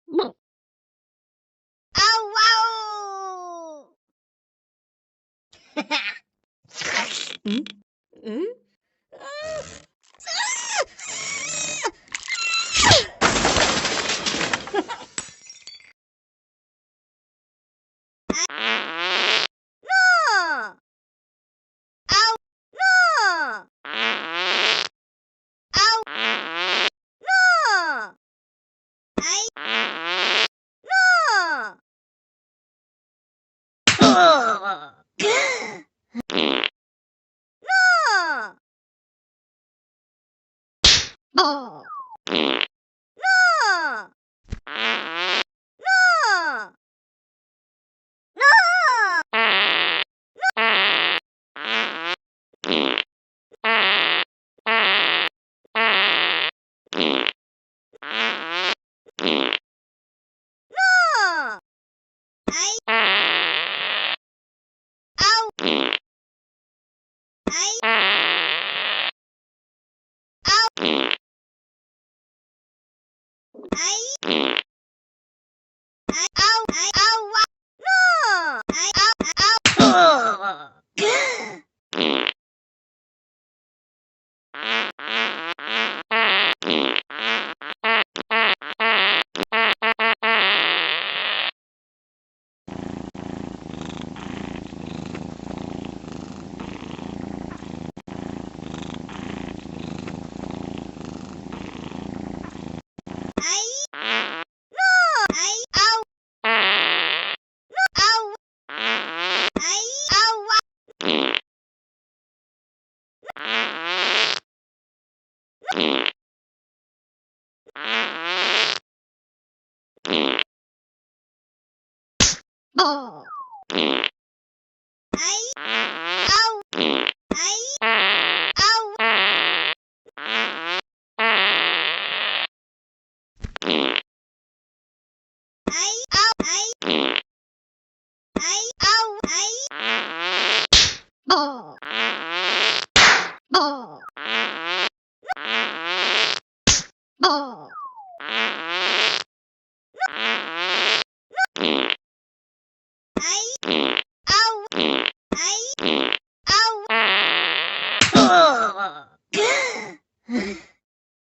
뭐? 아우! 응? 응? 노! 아우! 노! 아우! 노! 아이! 노! 노! 어! 노! 노! 노! 아이! 아우! 아이! 아우! 아이! 아이! 아우! 아이! 아우! 와! 노! 아이! 아우! 아우! 아이! 노! 아이! 아우! 노! 아우! 아이! 아우! 와! 어! 아이! 아우! 아이! 아우! 아이! 아우! 아이! 아이! 아우! 아이! 어! 어! 어! 아이! 아우! 아이! 아우!